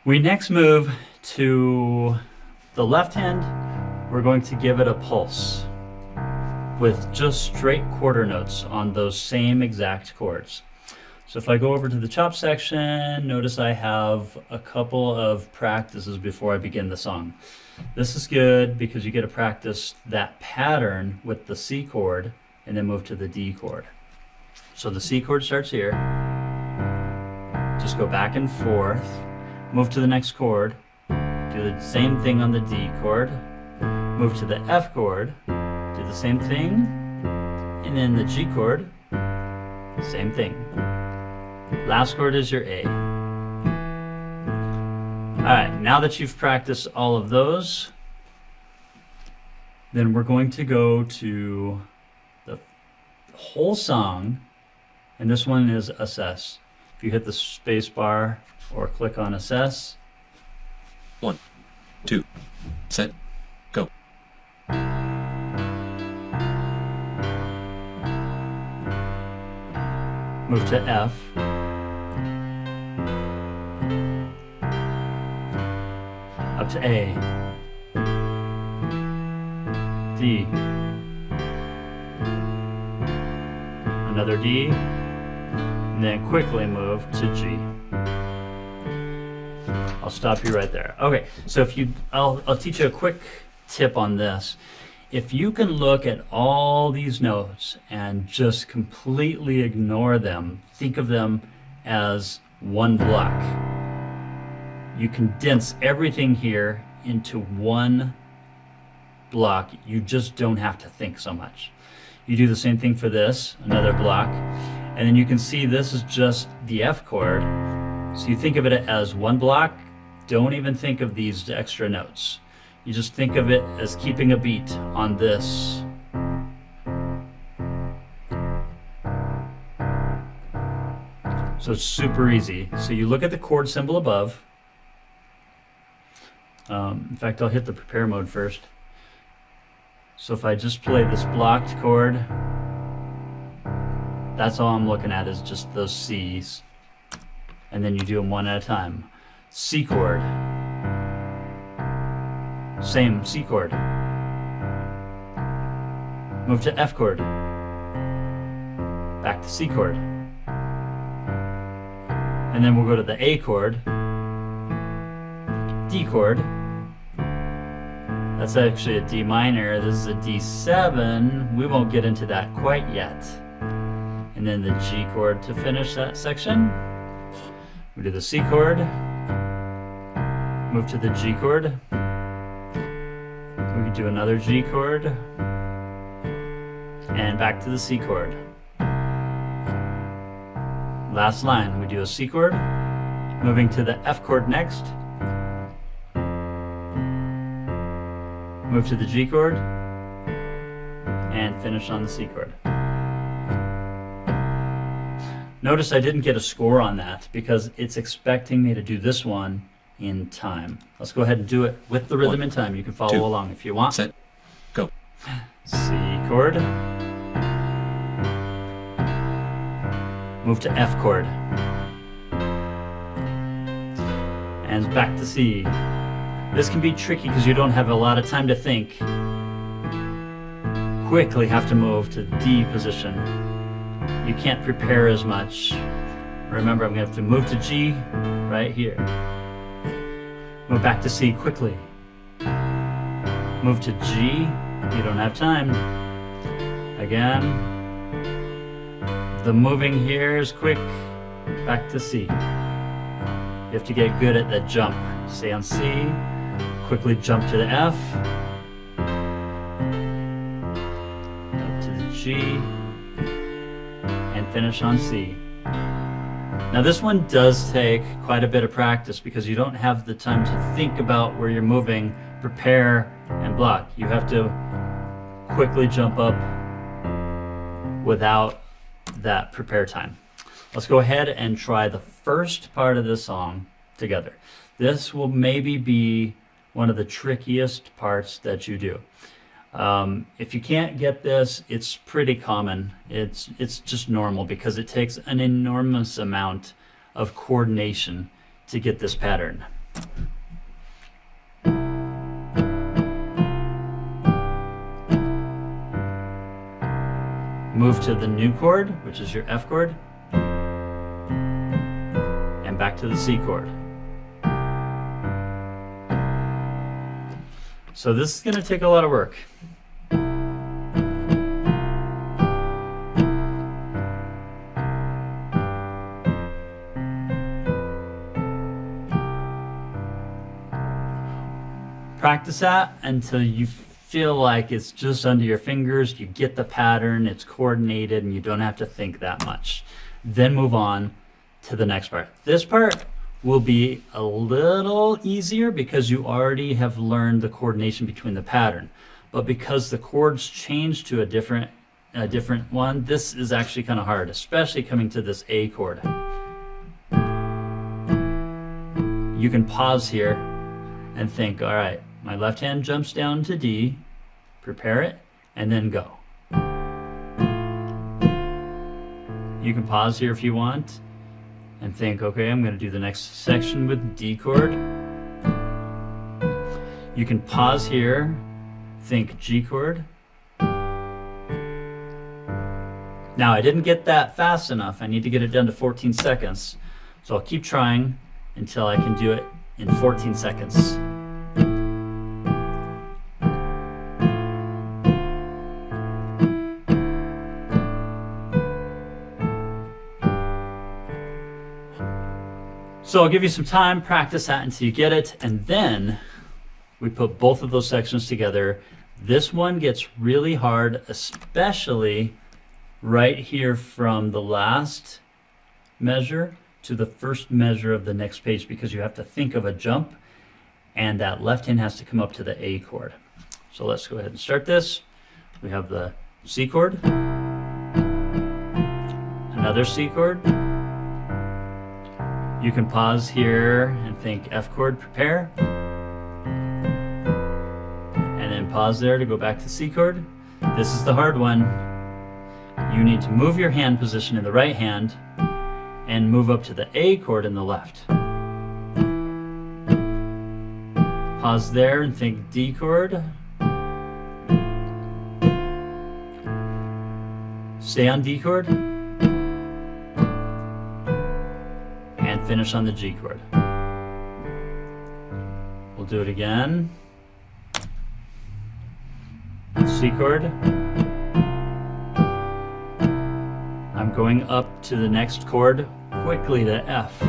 We next move to the left hand. We're going to give it a pulse with just straight quarter notes on those same exact chords. So if I go over to the chop section, notice I have a couple of practices before I begin the song. This is good because you get to practice that pattern with the C chord and then move to the D chord. So the C chord starts here. Just go back and forth, move to the next chord, do the same thing on the D chord, move to the F chord, do the same thing, and then the G chord, same thing. Last chord is your A. Alright, now that you've practiced all of those, then we're going to go to the whole song, and this one is assess. If you hit the space bar or click on assess. 1, 2, set, go. Move to F. Up to A. D. Another D. And then quickly move to G. I'll stop you right there. Okay, so I'll teach you a quick tip on this. If you can look at all these notes and just completely ignore them, think of them as one block. You condense everything here into one block. You just don't have to think so much. You do the same thing for this, another block, and then you can see this is just the F chord. So you think of it as one block. Don't even think of these extra notes. You just think of it as keeping a beat on this. So it's super easy. So you look at the chord symbol above. In fact, I'll hit the prepare mode first. So if I just play this blocked chord, that's all I'm looking at is just those C's. And then you do them one at a time. C chord. Same C chord. Move to F chord. Back to C chord. And then we'll go to the A chord. D chord. That's actually a D minor. This is a D7. We won't get into that quite yet. And then the G chord to finish that section. We do the C chord. Move to the G chord. We can do another G chord, and back to the C chord. Last line, we do a C chord, moving to the F chord next, move to the G chord, and finish on the C chord. Notice I didn't get a score on that because it's expecting me to do this one in time. Let's go ahead and do it with the rhythm in time. You can follow along if you want. Set, go. C chord. Move to F chord. And back to C. This can be tricky because you don't have a lot of time to think. Quickly have to move to D position. You can't prepare as much. Remember, I'm going to have to move to G right here. Move back to C quickly. Move to G. You don't have time. Again. The moving here is quick. Back to C. You have to get good at that jump. Stay on C. Quickly jump to the F. Up to the G. And finish on C. Now this one does take quite a bit of practice because you don't have the time to think about where you're moving, prepare, and block. You have to quickly jump up without that prepare time. Let's go ahead and try the first part of this song together. This will maybe be one of the trickiest parts that you do. If you can't get this, it's pretty common. It's just normal because it takes an enormous amount of coordination to get this pattern. Move to the new chord, which is your F chord, and back to the C chord. So this is going to take a lot of work. Practice that until you feel like it's just under your fingers, you get the pattern, it's coordinated, and you don't have to think that much. Then move on to the next part. This part will be a little easier because you already have learned the coordination between the pattern. But because the chords change to a different one, this is actually kind of hard, especially coming to this A chord. You can pause here and think, all right, my left hand jumps down to D, prepare it, and then go. You can pause here if you want and think, okay, I'm going to do the next section with D chord. You can pause here, think G chord. Now, I didn't get that fast enough. I need to get it down to 14 seconds. So I'll keep trying until I can do it in 14 seconds. So I'll give you some time, practice that until you get it, and then we put both of those sections together. This one gets really hard, especially right here from the last measure to the first measure of the next page, because you have to think of a jump, and that left hand has to come up to the A chord. So let's go ahead and start this. We have the C chord, another C chord. You can pause here and think F chord, prepare. And then pause there to go back to C chord. This is the hard one. You need to move your hand position in the right hand and move up to the A chord in the left. Pause there and think D chord. Stay on D chord. Finish on the G chord. We'll do it again. C chord. I'm going up to the next chord quickly to F.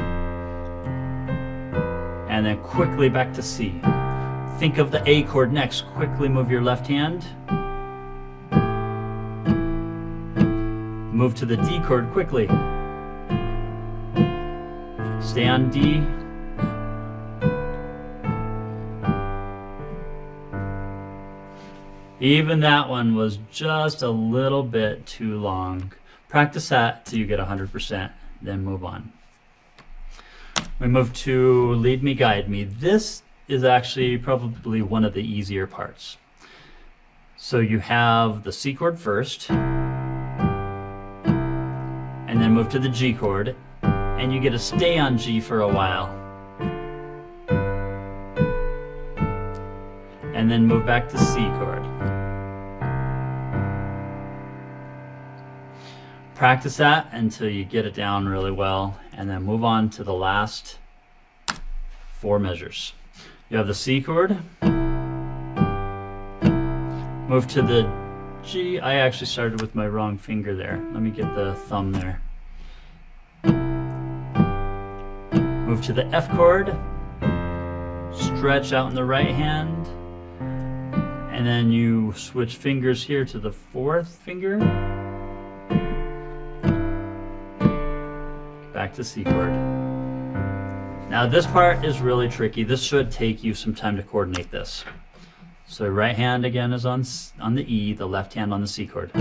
And then quickly back to C. Think of the A chord next. Quickly move your left hand. Move to the D chord quickly. Stay on D. Even that one was just a little bit too long. Practice that till you get 100%, then move on. We move to Lead Me, Guide Me. This is actually probably one of the easier parts. So you have the C chord first, and then move to the G chord. And you get to stay on G for a while. And then move back to C chord. Practice that until you get it down really well, and then move on to the last 4 measures. You have the C chord. Move to the G. I actually started with my wrong finger there. Let me get the thumb there. Move to the F chord, stretch out in the right hand, and then you switch fingers here to the 4th finger, back to C chord. Now this part is really tricky. This should take you some time to coordinate this. So right hand again is on the E, the left hand on the C chord.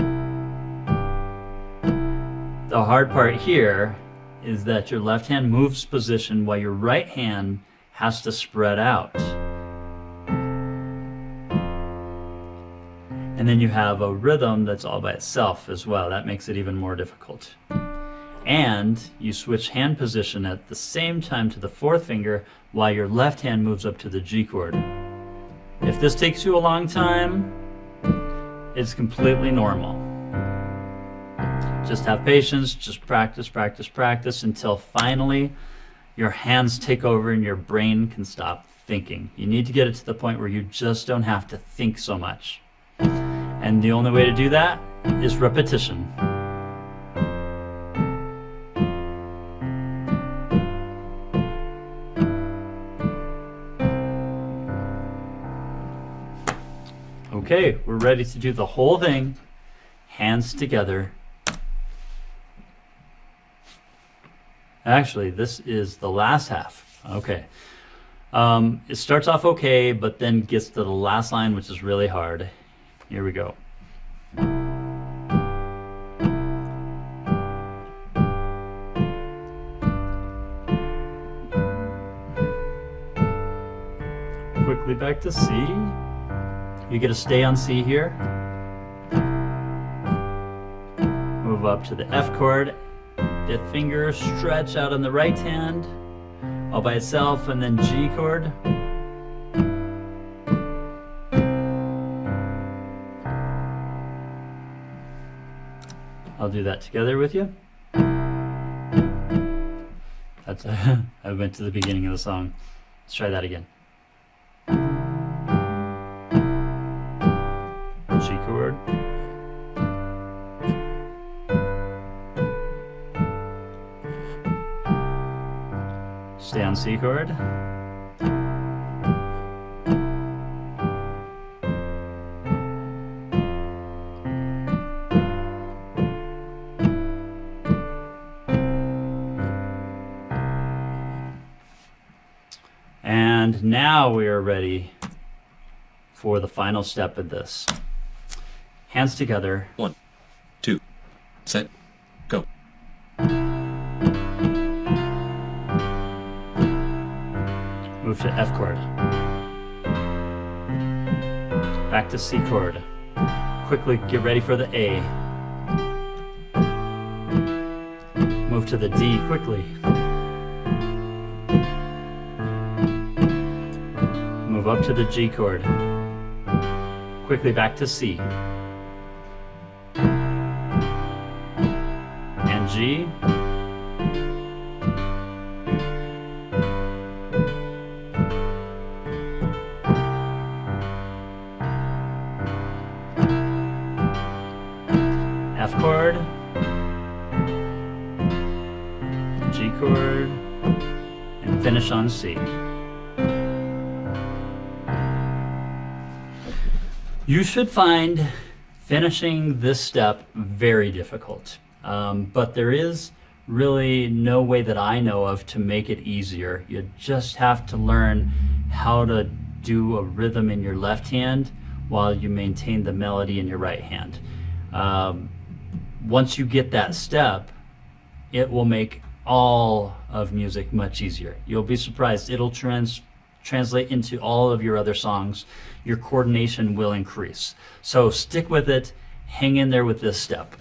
The hard part here is that your left hand moves position while your right hand has to spread out. And then you have a rhythm that's all by itself as well. That makes it even more difficult. And you switch hand position at the same time to the fourth finger while your left hand moves up to the G chord. If this takes you a long time, it's completely normal. Just have patience, just practice, practice, practice until finally your hands take over and your brain can stop thinking. You need to get it to the point where you just don't have to think so much. And the only way to do that is repetition. Okay, we're ready to do the whole thing. Hands together. Actually, this is the last half. Okay. It starts off okay, but then gets to the last line, which is really hard. Here we go. Quickly back to C. You get to stay on C here. Move up to the F chord. Fifth finger, stretch out on the right hand, all by itself, and then G chord. I'll do that together with you. That's I went to the beginning of the song. Let's try that again. G chord. Stay on C chord. And now we are ready for the final step of this. Hands together. 1, 2, set, go. Move to F chord. Back to C chord. Quickly get ready for the A. Move to the D quickly. Move up to the G chord. Quickly back to C. And G. F chord, G chord, and finish on C. You should find finishing this step very difficult, but there is really no way that I know of to make it easier. You just have to learn how to do a rhythm in your left hand while you maintain the melody in your right hand. Once you get that step, it will make all of music much easier. You'll be surprised. It'll translate into all of your other songs. Your coordination will increase. So stick with it. Hang in there with this step.